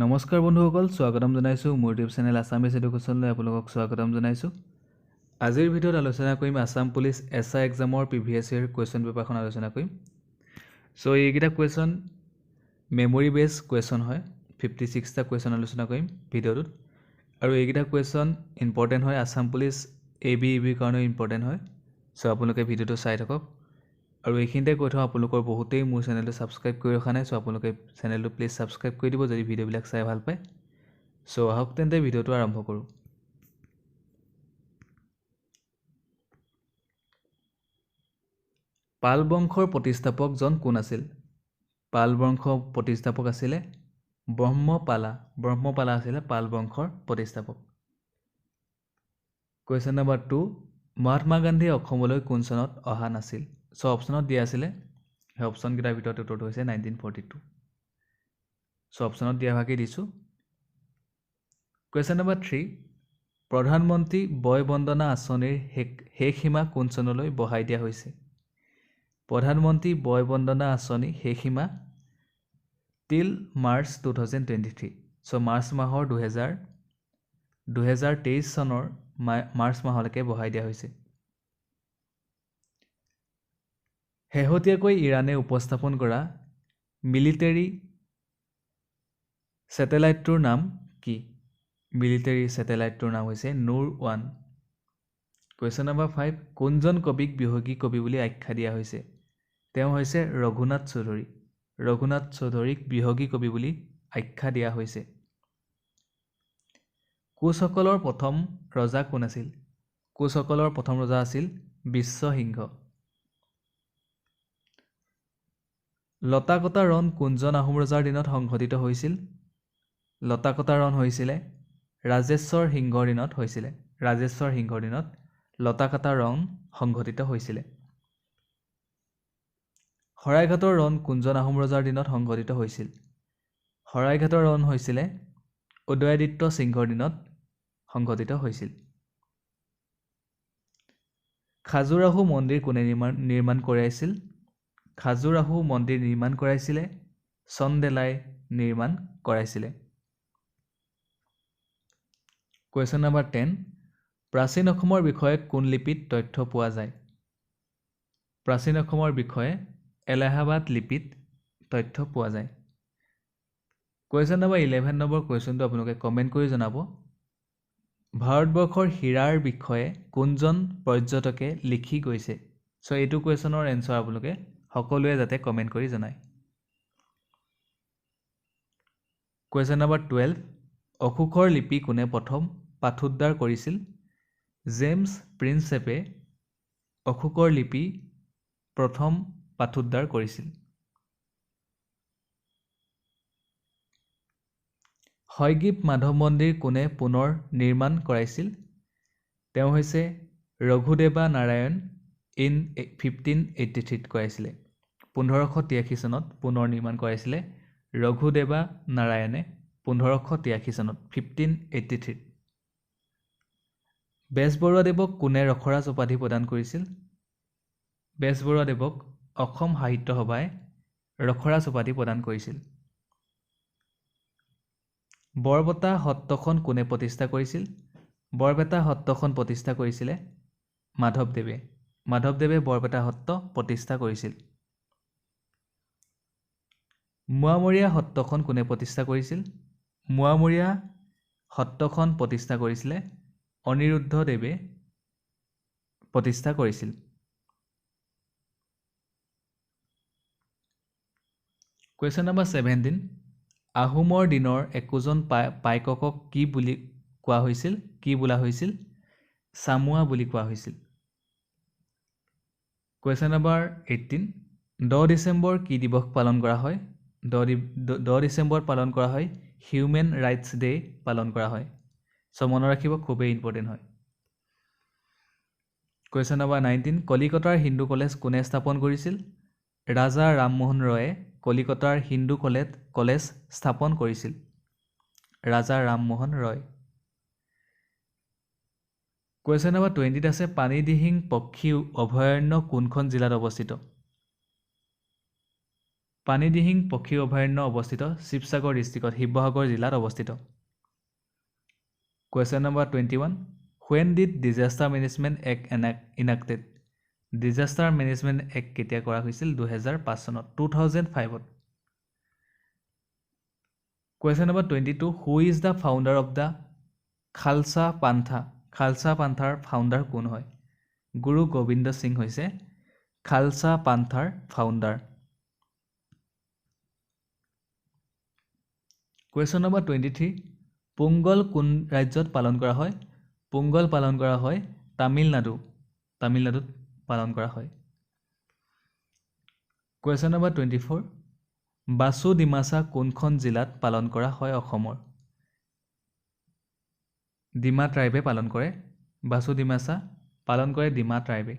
নমস্কাৰ বন্ধুসকল, স্বাগতম জনাইছোঁ মোৰ ইউটিউব চেনেল আছামিজ এডুকেশ্যনলৈ আপোনালোকক স্বাগতম জনাইছোঁ। আজিৰ ভিডিঅ'ত আলোচনা কৰিম আছাম পুলিচ এছআই এক্সামৰ প্ৰিভিয়াছ ইয়েৰ কুৱেশ্যন পেপাৰখন আলোচনা কৰিম। চ' এইকেইটা কুৱেশ্যন মেমৰি বেছ কুৱেশ্যন হয়। 56টা কুৱেশ্যন আলোচনা কৰিম ভিডিঅ'টোত, আৰু এইকেইটা কুৱেশ্যন ইম্পৰ্টেণ্ট হয়। আছাম পুলিচ ABEBৰ কাৰণেও ইম্পৰ্টেণ্ট হয়। চ' আপোনালোকে ভিডিঅ'টো চাই থাকক। আৰু এইখিনিতে কৈ থওঁ, আপোনালোকৰ বহুতেই মোৰ চেনেলটো ছাবস্ক্ৰাইব কৰি ৰখা নাই। চ' আপোনালোকে চেনেলটো প্লিজ ছাবস্ক্ৰাইব কৰি দিব যদি ভিডিঅ'বিলাক চাই ভাল পায়। চ' আহক তেন্তে ভিডিঅ'টো আৰম্ভ কৰোঁ। পাল বংশৰ প্ৰতিষ্ঠাপকজন কোন আছিল? পাল বংশৰ প্ৰতিষ্ঠাপক আছিলে ব্ৰহ্মপালা। ব্ৰহ্মপালা আছিলে পাল বংশৰ প্ৰতিষ্ঠাপক। কুৱেশ্যন নম্বৰ 2, মহাত্মা গান্ধী অসমলৈ কোন চনত অহা নাছিল? চ' অপশ্যনত দিয়া আছিলে, সেই অপশ্যনকেইটাৰ ভিতৰত উত্তৰটো হৈছে 1942। চ' অপশ্যনত দিয়াভাগেই দিছোঁ। কুৱেশ্যন নম্বৰ 3, প্ৰধানমন্ত্ৰী বয় বন্দনা আঁচনিৰ শেষ সীমা কোন চনলৈ বঢ়াই দিয়া হৈছে? প্ৰধানমন্ত্ৰী বয় বন্দনা আঁচনি শেষ সীমা টিল মাৰ্চ 2023। চ' মাৰ্চ মাহৰ 2023 চনৰ মাৰ্চ মাহলৈকে বঢ়াই দিয়া হৈছে। শেহতীয়াকৈ ইৰাণে উপস্থাপন কৰা মিলিটেৰী ছেটেলাইটটোৰ নাম কি? মিলিটেৰী ছেটেলাইটটোৰ নাম হৈছে নুৰ-1। কুৱেশ্যন নম্বৰ 5, কোনজন কবিক বিহগী কবি বুলি আখ্যা দিয়া হৈছে? তেওঁ হৈছে ৰঘুনাথ চৌধুৰী। ৰঘুনাথ চৌধুৰীক বিহগী কবি বুলি আখ্যা দিয়া হৈছে। কোচসকলৰ প্ৰথম ৰজা কোন আছিল? কোচসকলৰ প্ৰথম ৰজা আছিল বিশ্বসিংহ। লতাকটা ৰণ কোনজন আহোম ৰজাৰ দিনত সংঘটিত হৈছিল? লতাকটা ৰণ হৈছিলে ৰাজেশ্বৰ সিংহৰ দিনত হৈছিলে। ৰাজেশ্বৰ সিংহৰ দিনত লতাকটা ৰণ সংঘটিত হৈছিলে। শৰাইঘাটৰ ৰণ কোনজন আহোম ৰজাৰ দিনত সংঘটিত হৈছিল? শৰাইঘাটৰ ৰণ হৈছিলে উদয়াদিত্য সিংহৰ দিনত সংঘটিত হৈছিল। খাজুৰাহো মন্দিৰ কোনে নিৰ্মাণ কৰাইছিল? খাজুৰাহো মন্দিৰ নিৰ্মাণ কৰাইছিলে চন্দেলাই নিৰ্মাণ কৰাইছিলে। কুৱেশ্যন নম্বৰ 10, প্ৰাচীন অসমৰ বিষয়ে কোন লিপিত তথ্য পোৱা যায়? প্ৰাচীন অসমৰ বিষয়ে এলাহাবাদ লিপিত তথ্য পোৱা যায়। কুৱেশ্যন নম্বৰ 11 নম্বৰ কুৱেশ্যনটো আপোনালোকে কমেণ্ট কৰি জনাব। ভাৰতবৰ্ষৰ হীৰাৰ বিষয়ে কোনজন পৰ্যটকে লিখি গৈছে? চ' এইটো কুৱেশ্যনৰ এনচাৰ আপোনালোকে সকলোৱে যাতে কমেণ্ট কৰি জনায়। কুৱেশ্যন নম্বৰ 12, অশোকৰ লিপি কোনে প্ৰথম পাঠোদ্ধাৰ কৰিছিল? জেমছ প্ৰিন্সেপে অশোকৰ লিপি প্ৰথম পাঠোদ্ধাৰ কৰিছিল। হয়গ্ৰীৱ মাধৱ মন্দিৰ কোনে পুনৰ নিৰ্মাণ কৰাইছিল? তেওঁ হৈছে ৰঘুদেৱা নাৰায়ণ ইন 1583 কৰাইছিলে। 1583 চনত পুনৰ নিৰ্মাণ কৰাইছিলে ৰঘুদেৱা নাৰায়ণে 1583 চনত 1583। বেজবৰুৱাদেৱক কোনে ৰসৰাজ উপাধি প্ৰদান কৰিছিল? বেজবৰুৱাদেৱক অসম সাহিত্য সভাই ৰসৰাজ উপাধি প্ৰদান কৰিছিল। বৰপেটা সত্ৰখন কোনে প্ৰতিষ্ঠা কৰিছিল? বৰপেটা সত্ৰখন প্ৰতিষ্ঠা কৰিছিলে মাধৱদেৱে। মাধৱদেৱে বৰপেটা সত্ৰ প্ৰতিষ্ঠা কৰিছিল। মোৱামৰীয়া সত্ৰখন কোনে প্ৰতিষ্ঠা কৰিছিল? মোৱামৰীয়া সত্ৰখন প্ৰতিষ্ঠা কৰিছিলে অনিৰুদ্ধদেৱে প্ৰতিষ্ঠা কৰিছিল। কুৱেশ্যন নম্বৰ 17, আহোমৰ দিনৰ একোজন পাইকক কি বুলি কোৱা হৈছিল? কি বোলা হৈছিল? চামুৱা বুলি কোৱা হৈছিল। কুৱেশ্যন নম্বৰ 18, 10 ডিচেম্বৰ কি দিৱস পালন কৰা হয়? 10 ডিচেম্বৰ পালন কৰা হয় হিউমেন ৰাইটছ ডে পালন কৰা হয়। চ' মনত ৰাখিব, খুবেই ইম্পৰ্টেণ্ট হয়। কুৱেশ্যন নম্বৰ 19, কলিকতাৰ হিন্দু কলেজ কোনে স্থাপন কৰিছিল? ৰাজা ৰামমোহন ৰয়ে কলিকতাৰ হিন্দু কলেজ স্থাপন কৰিছিল। ৰাজা ৰামমোহন ৰয়। কুৱেশ্যন নম্বৰ 20 আছে, পানীদিহিং পক্ষী অভয়াৰণ্য কোনখন জিলাত অৱস্থিত? পানীদিহিং পক্ষী অভয়াৰণ্য অৱস্থিত শিৱসাগৰ ডিষ্ট্ৰিক্টত শিৱসাগৰ জিলাত অৱস্থিত Question number 21 When did Disaster Management Act enacted Disaster Management Act কেতিয়া কৰা হৈছিল 2005 চনত 2005 Question number 22 Who is the founder of the Khalsa Pantha Khalsa Panther founder কোন হয় গুৰু গোবিন্দ সিং হৈছে Khalsa Panther founder Question number 23 Pongal কোন ৰাজ্যত পালন কৰা হয় পোংগল পালন কৰা হয় তামিলনাডুত পালন কৰা হয় Question number 24 বাসু ডিমাছা কোনখন জিলাত পালন কৰা হয় অসমৰ ডিমা ট্ৰাইবে পালন কৰে বাসু ডিমাছা পালন কৰে ডিমা ট্ৰাইবে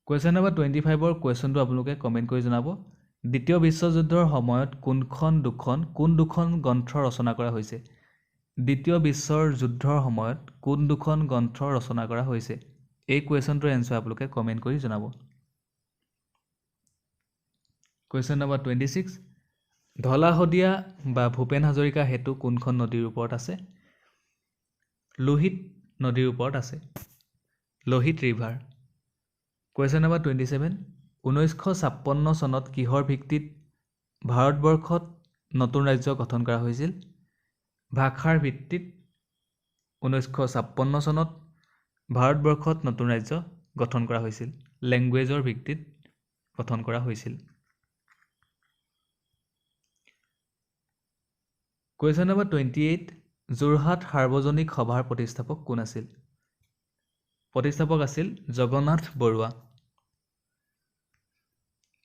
Question number 25 ৰ কোৱেশ্চনটো আপোনালোকে কমেন্ট কৰি জনাব দ্বিতীয় বিশ্বযুদ্ধৰ সময়ত কোন দুখন গ্ৰন্থ ৰচনা কৰা হৈছে দ্বিতীয় বিশ্বৰ যুদ্ধৰ সময়ত কোন দুখন গ্ৰন্থ ৰচনা কৰা হৈছে এই কোৱেশ্চনটোৰ এনসাৰ আপোনালোকে কমেন্ট কৰি জনাব Question number 26 ধলা হদিয়া বা ভূপেন হাজৰিকা হেতু কোনখন নদীৰ ওপৰত আছে লোহিত নদীৰ ওপৰত আছে লোহিত ৰিভাৰ Question number 27 1956 চনত কিহৰ ভিত্তিত ভাৰতবৰ্ষত নতুন ৰাজ্য গঠন কৰা হৈছিল ভাষাৰ ভিত্তিত 1956 চনত ভাৰতবৰ্ষত নতুন ৰাজ্য গঠন কৰা হৈছিল ল্যাঙ্গুৱেজৰ ভিত্তিত গঠন কৰা হৈছিল Question number 28 যোৰহাট সাৰ্বজনিক সভাৰ প্ৰতিষ্ঠাপক কোন আছিল প্ৰতিষ্ঠাপক আছিল জগন্নাথ বৰুৱা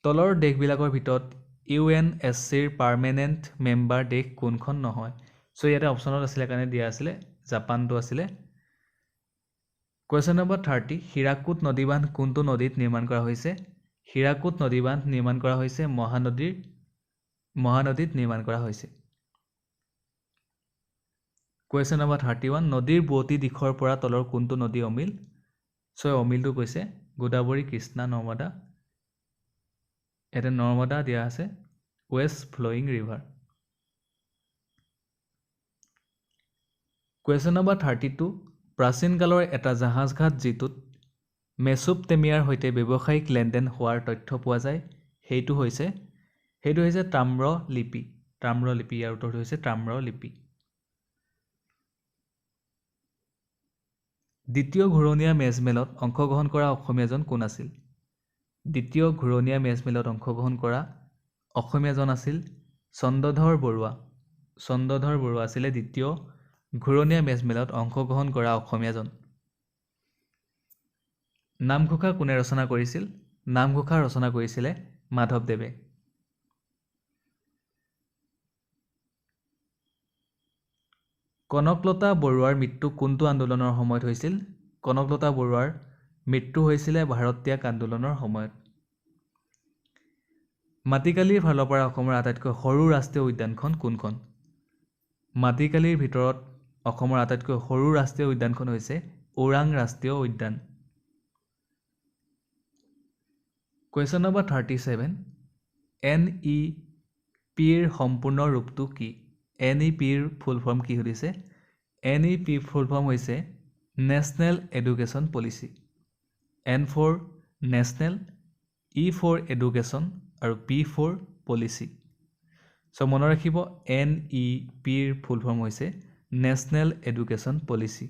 তলৰ দেশবিলাকৰ ভিতৰত UNSCৰ পাৰ্মানেন্ট মেম্বাৰ দেশ কোনখন নহয় সো ইয়াতে অপচনত আছিল কাৰণে দিয়া আছিল জাপানটো আছিল Question number 30 হীৰাকুদ নদীবান্ধ কোনটো নদীত নিৰ্মাণ কৰা হৈছে হীৰাকুদ নদীবান্ধ নিৰ্মাণ কৰা হৈছে মহানদীত নিৰ্মাণ কৰা হৈছে Question number 31 নদীৰ বুৱতী দিশৰ পৰা তলৰ কোনটো নদী অমিল সো অমিলটো কৈছে গোদাবৰী কৃষ্ণা নৰ্মদা এতে নৰ্মদা দিয়া আছে west flowing river Question number 32 প্ৰাচীন কালৰ এটা জাহাজঘাট যিটোত মেছোপটেমিয়াৰ হৈতে ব্যৱসায়িক লেনদেন হোৱাৰ তথ্য পোৱা যায় সেইটো হৈছে তাম্ৰলিপি ইয়াৰ উত্তৰটো হৈছে তাম্ৰলিপি দ্বিতীয় ঘূৰণীয়া মেজমেলত অংশগ্ৰহণ কৰা অসমীয়াজন কোন আছিল দ্বিতীয় ঘূৰণীয়া মেজমেলত অংশগ্ৰহণ কৰা অসমীয়াজন আছিল চন্দ্ৰধৰ বৰুৱা আছিল দ্বিতীয় ঘূৰণীয়া মেজমেলত অংশগ্ৰহণ কৰা অসমীয়াজন নামঘোষা কোনে ৰচনা কৰিছিল নামঘোষা ৰচনা কৰিছিল মাধৱদেৱে কনকলতা বৰুৱাৰ মৃত্যু কোনটো আন্দোলনৰ সময়ত হৈছিল কনকলতা বৰুৱাৰ মৃত্যু হৈছিল ভাৰত ত্যাগ আন্দোলনৰ সময়ত মাটিকালিৰ ফালৰ পৰা অসমৰ আটাইতকৈ সৰু ৰাষ্ট্ৰীয় উদ্যানখন কোনখন মাটিকালিৰ ভিতৰত অসমৰ আটাইতকৈ সৰু ৰাষ্ট্ৰীয় উদ্যানখন হৈছে ওৰাং ৰাষ্ট্ৰীয় উদ্যান Question number 37 NEPৰ সম্পূৰ্ণ ৰূপটো কি NEPৰ ফুল ফৰ্ম কি হৈছে NEP ফুল ফৰ্ম হৈছে national education policy N for national E for education আৰু P for পলিচি সো মনত ৰাখিব NEPৰ ফুল ফৰ্ম হৈছে national education policy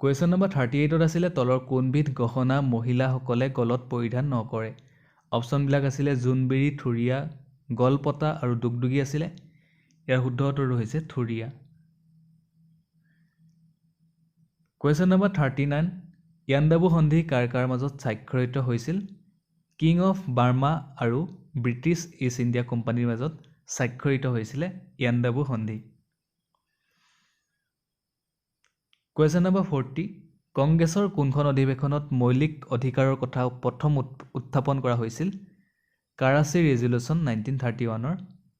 Question number 38 আছিল তলৰ কোনবিধ গহনা মহিলাসকলে গলত পৰিধান নকৰে অপচন বিলাক আছিল জুনবেৰী থুৰিয়া গলপতা আৰু দুগদুগী আছিল ইয়াৰ শুদ্ধ উত্তৰটো হৈছে থুৰিয়া Question number 39 ইয়াণ্ডাবু সন্ধি কাৰ মাজত স্বাক্ষৰিত হৈছিল কিং অফ বাৰ্মা আৰু ব্ৰিটিছ ইষ্ট ইণ্ডিয়া কোম্পানীৰ মাজত স্বাক্ষৰিত হৈছিল ইয়াণ্ডাবু সন্ধি Question number 40 কংগ্ৰেছৰ কোনখন অধিৱেশনত মৌলিক অধিকাৰৰ কথা প্ৰথম উত্থাপন কৰা হৈছিল কাৰাচি ৰেজুলেশ্যন 1931ৰ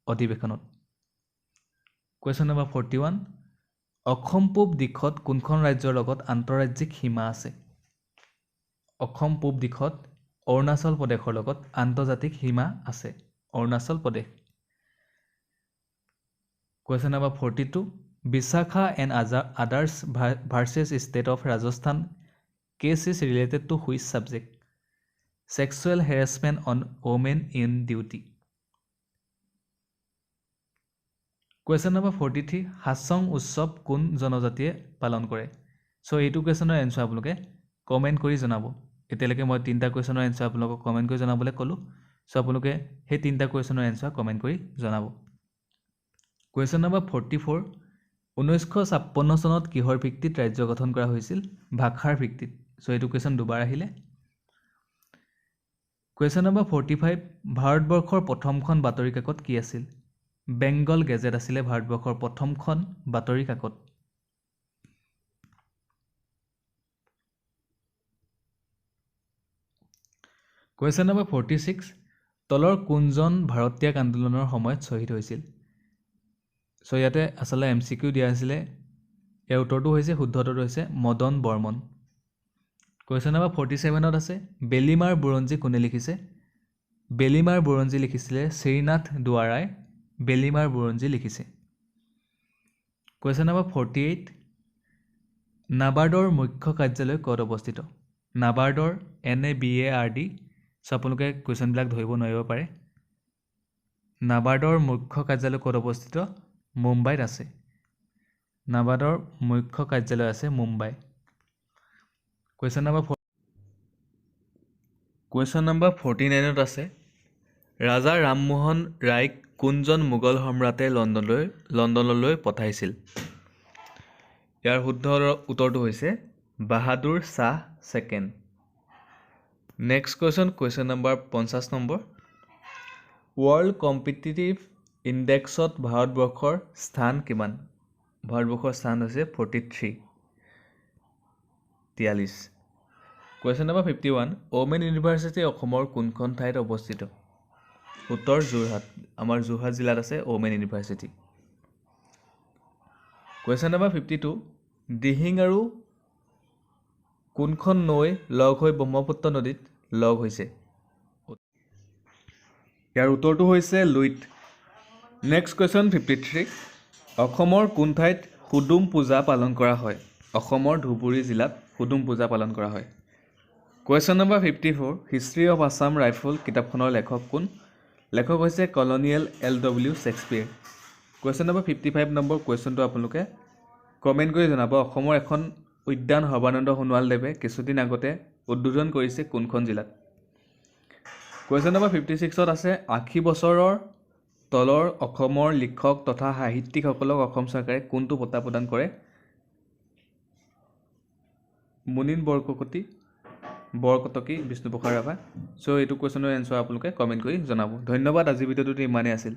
অধিৱেশনত Question number 41 অসম পূব দিশত কোনখন ৰাজ্যৰ লগত আন্তঃৰাজ্যিক সীমা আছে অসম পূব দিশত অৰুণাচল প্ৰদেশৰ লগত আন্তৰ্জাতিক সীমা আছে Arunachal Pradesh Question number 42 Visakha and others versus state of Rajasthan case is related to which subject Sexual harassment on women in duty Question number 43 Hasong উৎসৱ কোন জনজাতিয়ে পালন কৰে সো এইটো কোৱেশ্যনৰ এনসাৰ আপোনালোকে কমেন্ট কৰি জনাব এতিয়ালৈকে মই তিনটা কোৱেশ্যনৰ এনসাৰ আপোনালোকক কমেন্ট কৰি জনাবলৈ ক'লো সো আপোনালোকে সেই তিনটা কোৱেশ্যনৰ এনসাৰ কমেন্ট কৰি জনাব Question number 44 1956 চনত কিহৰ ভিত্তিত ৰাজ্য গঠন কৰা হৈছিল ভাষাৰ ভিত্তিত সো এইটো কোৱেশ্যন দুবাৰ আহিলে Question number 45 ভাৰতবৰ্ষৰ প্ৰথমখন বাতৰি কাকত কি আছিল বেংগল গেজেট আছিলে ভাৰতবৰ্ষৰ প্ৰথমখন বাতৰি কাকত Question number 46 তলৰ কোনজন ভাৰতীয় আন্দোলনৰ সময়ত শহীদ হৈছিল সো ইয়াতে আসলে এমসিকিউ দিয়া আছিল এৰ উত্তৰটো হৈছে শুদ্ধটো হৈছে মদন বৰ্মন Question number 47 ত আছে বেলিমাৰ বুৰঞ্জী কোনে লিখিছে বেলিমাৰ বুৰঞ্জী লিখিছিলে শ্ৰীনাথ দুৱাৰাই বেলিমাৰ বুৰঞ্জী লিখিছে Question number 48 নাবাৰ্ডৰ মুখ্য কাৰ্যালয় ক'ত অৱস্থিত নাবাৰ্ডৰ NABARD সো আপোনালোকে কোৱেশ্যন বিলাক ধৰিব নোৱাৰিব পাৰে নাবাৰ্ডৰ মুখ্য কাৰ্যালয় ক'ত অৱস্থিত মুম্বাইত আছে নাবাৰ্ডৰ মুখ্য কাৰ্যালয় আছে মুম্বাই Question number 49 ত আছে ৰাজা ৰামমোহন ৰায়ক কোনজন মোগল সম্ৰাটে লণ্ডনলৈ পঠাইছিল ইয়াৰ শুদ্ধ উত্তৰটো হৈছে Bahadur Shah second Next question number 50 number World Competitive Indexত ভাৰতবৰ্ষৰ স্থান কিমান ভাৰতবৰ্ষৰ স্থান হৈছে 43 Question number 51 Omen University অসমৰ কোনখন ঠাইত অৱস্থিত উত্তৰ যোৰহাট আমাৰ যোৰহাট জিলাত আছে Omen University Question number 52 Dihing আৰু কোনখন নৈ লগ হৈ ব্ৰহ্মপুত্ৰ নদীত লগ হৈছে ইয়াৰ উত্তৰটো হৈছে লুইত Next question 53 অসমৰ কোন ঠাইত হুদুম পূজা পালন কৰা হয় অসমৰ ধুবুৰী জিলাত হুদুম পূজা পালন কৰা হয় Question number 54 History of Assam Rifle কিতাপখনৰ লেখক কোন লেখক হৈছে colonial LW শেক্সপিয়াৰ Question number 55 number কোৱেশ্যনটো আপোনালোকে কমেন্ট কৰি জনাব অসমৰ এখন উদ্যান সৰ্বানন্দ সোণোৱাল দেৱে কিছুদিন আগতে উদ্বোধন কৰিছে কোনখন জিলাত Question number 56 ত আছে 80 বছৰৰ তলৰ অসমৰ লিখক তথা সাহিত্যিকসকলক অসম চৰকাৰে কোনটো বঁটা প্ৰদান কৰে মুনিন বৰকটকী বিষ্ণুপ্ৰসাদ ৰাভা সো এইটো কোৱেশ্যনৰ এনসাৰ আপোনালোকে কমেন্ট কৰি জনাব ধন্যবাদ আজি ভিডিঅ'টো ইমানেই আছিল